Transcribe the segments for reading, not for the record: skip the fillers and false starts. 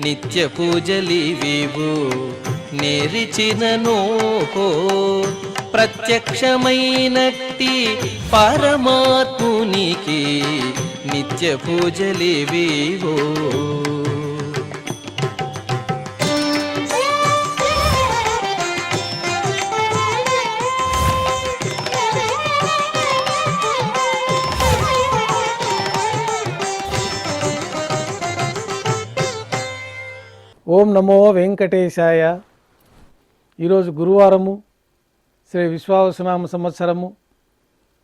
నిత్య పూజలివివు నేరిచినను ప్రత్యక్షమైనట్టి పరమాత్మునికి నిత్య పూజలివివో. ఓం నమో వెంకటేశాయ. ఈరోజు గురువారము, శ్రీ విశ్వావసునామ సంవత్సరము,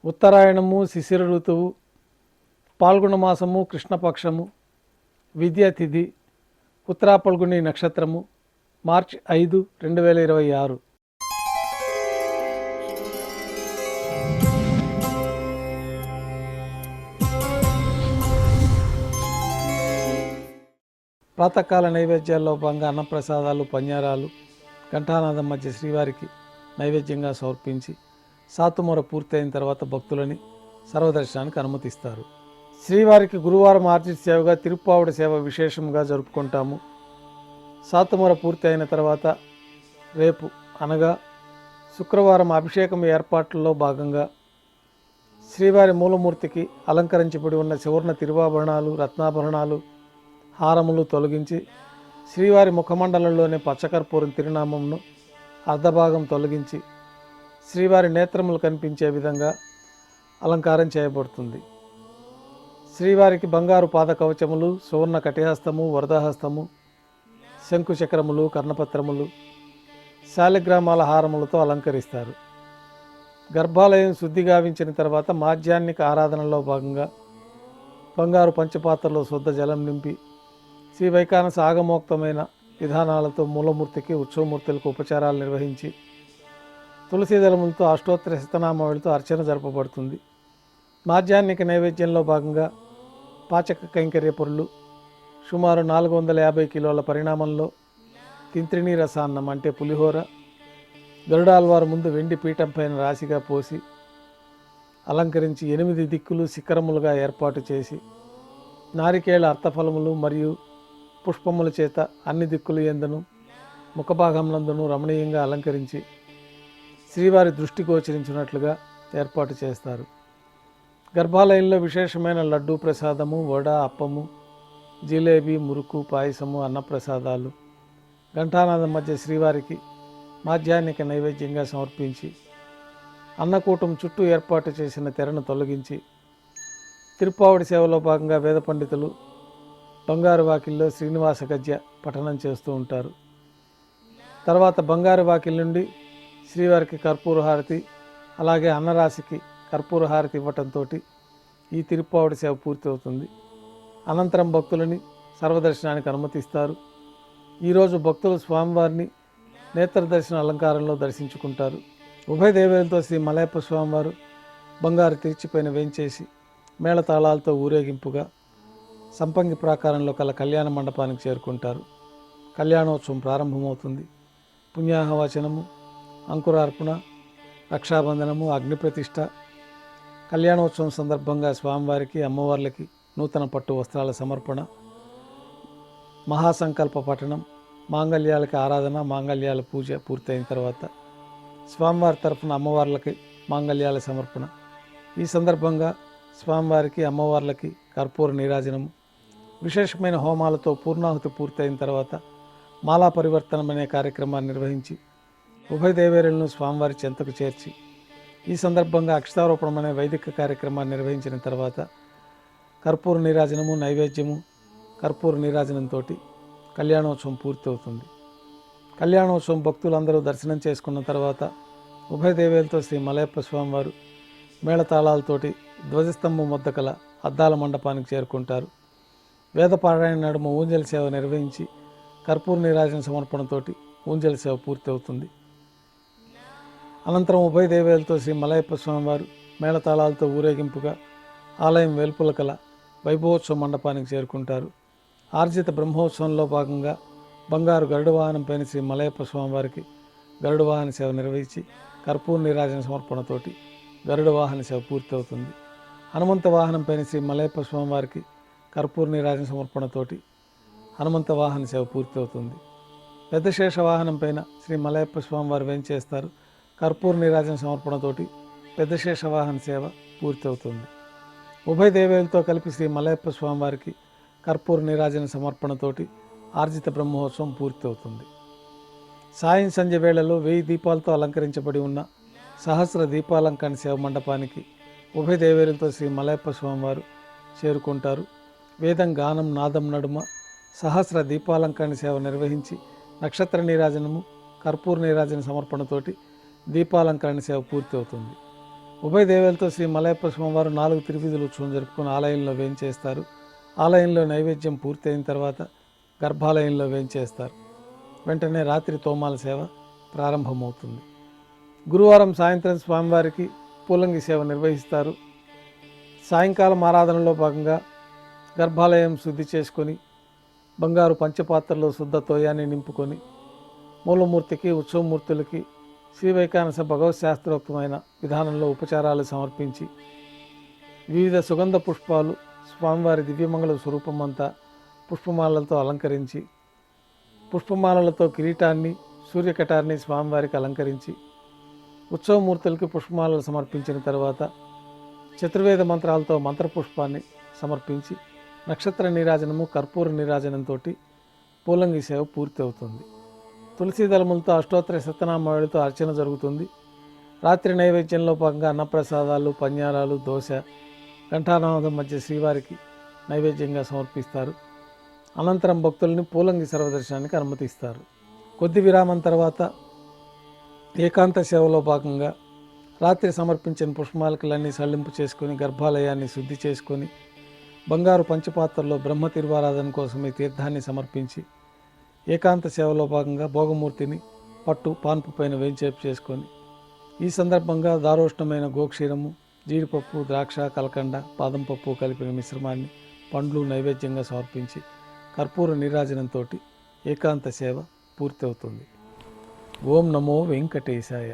ఉత్తరాయణము, శిశిర ఋతువు, పాల్గొన మాసము, కృష్ణపక్షము, విద్యాతిథి, ఉత్తరాపల్గుని నక్షత్రము, మార్చి 5, 2026. ప్రాతకాల నైవేద్యాల్లో భాగంగా అన్నప్రసాదాలు, పన్యారాలు, ఘంటానాదం మధ్య శ్రీవారికి నైవేద్యంగా సమర్పించి సాతుమూర పూర్తయిన తర్వాత భక్తులని సర్వదర్శనానికి అనుమతిస్తారు. శ్రీవారికి గురువారం ఆర్జిత సేవగా తిరుప్పావుడి సేవ విశేషంగా జరుపుకుంటాము. సాతుమూర పూర్తి అయిన తర్వాత రేపు అనగా శుక్రవారం అభిషేకం ఏర్పాట్లలో భాగంగా శ్రీవారి మూలమూర్తికి అలంకరించబడి ఉన్న సువర్ణ తిరువాభరణాలు, రత్నాభరణాలు, హారములు తొలగించి శ్రీవారి ముఖమండలంలోని పచ్చకర్పూరం తిరునామంను అర్ధభాగం తొలగించి శ్రీవారి నేత్రములు కనిపించే విధంగా అలంకారం చేయబడుతుంది. శ్రీవారికి బంగారు పాద కవచములు, సువర్ణ కటిహస్తము, వరదహస్తము, శంకుచక్రములు, కర్ణపత్రములు, శాలిగ్రామాల హారములతో అలంకరిస్తారు. గర్భాలయం శుద్ధి గావించిన తర్వాత మాధ్యాహ్నిక ఆరాధనలో భాగంగా బంగారు పంచపాత్రలో శుద్ధ జలం నింపి శ్రీ వైకానస ఆగమోక్తమైన విధానాలతో మూలమూర్తికి, ఉత్సవమూర్తులకు ఉపచారాలు నిర్వహించి తులసీదళములతో అష్టోత్తర శతనామావళితో అర్చన జరపబడుతుంది. మాధ్యాహ్నిక నైవేద్యంలో భాగంగా పాచక కైంకర్య పొరులు సుమారు 450 కిలోల పరిణామంలో తింత్రిణీ రసాన్నం అంటే పులిహోర గరుడాల్వారు ముందు వెండి పీఠం పైన రాశిగా పోసి అలంకరించి 8 దిక్కులు శిఖరములుగా ఏర్పాటు చేసి నారికేళ అర్థఫలములు మరియు పుష్పముల చేత అన్ని దిక్కులు యందును ముఖభాగంలందును రమణీయంగా అలంకరించి శ్రీవారి దృష్టి గోచరించినట్లుగా ఏర్పాటు చేస్తారు. గర్భాలయంలో విశేషమైన లడ్డూ ప్రసాదము, వడ, అప్పము, జిలేబీ, మురుకు, పాయసము, అన్నప్రసాదాలు ఘంటానాదం మధ్య శ్రీవారికి మాధ్యాహ్నిక నైవేద్యంగా సమర్పించి అన్నకూటం చుట్టూ ఏర్పాటు చేసిన తెరను తొలగించి తిరుప్పావుడి సేవలో భాగంగా వేద పండితులు బంగారు వాకిల్లో శ్రీనివాస గద్య పఠనం చేస్తూ ఉంటారు. తర్వాత బంగారు వాకిల్ నుండి శ్రీవారికి కర్పూర హారతి, అలాగే అన్నరాశికి కర్పూర హారతి ఇవ్వటంతో ఈ తిరుప్పావుడి సేవ పూర్తి అవుతుంది. అనంతరం భక్తులని సర్వదర్శనానికి అనుమతిస్తారు. ఈరోజు భక్తులు స్వామివారిని నేత్రదర్శన అలంకారంలో దర్శించుకుంటారు. ఉభయ దేవేలతో శ్రీ మలయప్ప స్వామివారు బంగారు తిరిచిపైన వేంచేసి మేళతాళాలతో ఊరేగింపుగా సంపంగి ప్రాకారంలో కల కళ్యాణ మండపానికి చేరుకుంటారు. కళ్యాణోత్సవం ప్రారంభమవుతుంది. పుణ్యాహవచనము, అంకురార్పణ, రక్షాబంధనము, అగ్నిప్రతిష్ఠ, కళ్యాణోత్సవం సందర్భంగా స్వామివారికి, అమ్మవార్లకి నూతన పట్టు వస్త్రాల సమర్పణ, మహాసంకల్ప పఠనం, మాంగళ్యాలకి ఆరాధన, మాంగళ్యాల పూజ పూర్తయిన తర్వాత స్వామివారి తరఫున అమ్మవార్లకి మాంగళ్యాల సమర్పణ. ఈ సందర్భంగా స్వామివారికి, అమ్మవార్లకి కర్పూర నీరాజనము, విశేషమైన హోమాలతో పూర్ణాహుతి పూర్తయిన తర్వాత మాలా పరివర్తనం అనే కార్యక్రమాన్ని నిర్వహించి ఉభయ దేవేరులను స్వామివారి చెంతకు చేర్చి ఈ సందర్భంగా అక్షతారోపణం అనే వైదిక కార్యక్రమాన్ని నిర్వహించిన తర్వాత కర్పూర నీరాజనము, నైవేద్యము, కర్పూర నీరాజనంతో కళ్యాణోత్సవం పూర్తవుతుంది. కళ్యాణోత్సవం భక్తులందరూ దర్శనం చేసుకున్న తర్వాత ఉభయ దేవేలతో శ్రీ మలయప్ప స్వామివారు మేళతాళాలతోటి ధ్వజస్తంభం వద్ద కల అద్దాల మండపానికి చేరుకుంటారు. వేదపారాయణ నడుమ ఊంజల్ సేవ నిర్వహించి కర్పూర నీరాజన సమర్పణతోటి ఊంజల్ సేవ పూర్తి అవుతుంది. అనంతరం ఉభయ దేవేలతో శ్రీ మలయప్ప స్వామివారు మేళతాళాలతో ఊరేగింపుగా ఆలయం వెలుపల కల వైభవోత్సవ మండపానికి చేరుకుంటారు. ఆర్జిత బ్రహ్మోత్సవంలో భాగంగా బంగారు గరుడ వాహనం పైన శ్రీ మలయప్ప స్వామివారికి గరుడ వాహన సేవ నిర్వహించి కర్పూర నీరాజన సమర్పణతోటి గరుడ వాహన సేవ పూర్తి అవుతుంది. హనుమంత వాహనం పైన శ్రీ మలయప్ప స్వామివారికి కర్పూర నీరాజన సమర్పణతోటి హనుమంత వాహన సేవ పూర్తవుతుంది. పెద్ద శేష వాహనం పైన శ్రీ మలయప్ప స్వామివారు వేంచేస్తారు. కర్పూర నీరాజన సమర్పణతోటి పెద్ద శేష వాహన సేవ పూర్తవుతుంది. ఉభయ దేవేలతో కలిపి శ్రీ మలయప్ప స్వామివారికి కర్పూర నీరాజన సమర్పణతోటి ఆర్జిత బ్రహ్మోత్సవం పూర్తవుతుంది. సాయం సంధ్య వేళలో 1000 దీపాలతో అలంకరించబడి ఉన్న సహస్ర దీపాలంకరణ సేవ మండపానికి ఉభయ దేవేరులతో శ్రీ మలయప్ప స్వామివారు చేరుకుంటారు. వేదం గానం నాదం నడుమ సహస్ర దీపాలంకరణ సేవ నిర్వహించి నక్షత్ర నీరాజనము కర్పూర నీరాజన సమర్పణతోటి దీపాలంకరణ సేవ పూర్తి అవుతుంది. ఉభయ దేవేలతో శ్రీ మలయప్ప స్వామివారు 4 తిరువీధులు ఉత్సవం జరుపుకుని ఆలయంలో వేంచేస్తారు. ఆలయంలో నైవేద్యం పూర్తయిన తర్వాత గర్భాలయంలో వేంచేస్తారు. వెంటనే రాత్రి తోమాల సేవ ప్రారంభమవుతుంది. గురువారం సాయంత్రం స్వామివారికి పూలంగి సేవ నిర్వహిస్తారు. సాయంకాలం ఆరాధనలో భాగంగా గర్భాలయం శుద్ధి చేసుకొని బంగారు పంచపాత్రలో శుద్ధ తోయాన్ని నింపుకొని మూలమూర్తికి ఉత్సవమూర్తులకి శ్రీ వైకానస భగవత్ శాస్త్రోక్తమైన విధానంలో ఉపచారాలు సమర్పించి వివిధ సుగంధ పుష్పాలు స్వామివారి దివ్యమంగళ స్వరూపమంతా పుష్పమాలలతో అలంకరించి పుష్పమాలలతో కిరీటాన్ని సూర్యకటాన్ని స్వామివారికి అలంకరించి ఉత్సవమూర్తులకి పుష్పమాలలు సమర్పించిన తర్వాత చతుర్వేద మంత్రాలతో మంత్రపుష్పాన్ని సమర్పించి నక్షత్ర నీరాజనము కర్పూర నీరాజనంతో పూలంగి సేవ పూర్తి అవుతుంది. తులసి దళములతో అష్టోత్తర సత్యనామావళితో అర్చన జరుగుతుంది. రాత్రి నైవేద్యంలో భాగంగా అన్నప్రసాదాలు పన్యారాలు దోశ ఘంటానాదం మధ్య శ్రీవారికి నైవేద్యంగా సమర్పిస్తారు. అనంతరం భక్తుల్ని పూలంగి సర్వదర్శనానికి అనుమతిస్తారు. కొద్ది విరామం తర్వాత ఏకాంత సేవలో భాగంగా రాత్రి సమర్పించిన పుష్పమాలికలన్నీ సళ్లింపు చేసుకొని గర్భాలయాన్ని శుద్ధి చేసుకొని బంగారు పంచపాత్రలో బ్రహ్మ తిరువారాధన కోసం ఈ తీర్థాన్ని సమర్పించి ఏకాంత సేవలో భాగంగా భోగమూర్తిని పట్టు పాన్పు పైన వేంచేపు చేసుకొని ఈ సందర్భంగా దారోష్ణమైన గోక్షీరము జీడిపప్పు ద్రాక్ష కలకండ బాదం పప్పు కలిపిన మిశ్రమాన్ని పండ్లు నైవేద్యంగా సమర్పించి కర్పూర నీరాజనంతో ఏకాంత సేవ పూర్తి అవుతుంది. ఓం నమో వెంకటేశాయ.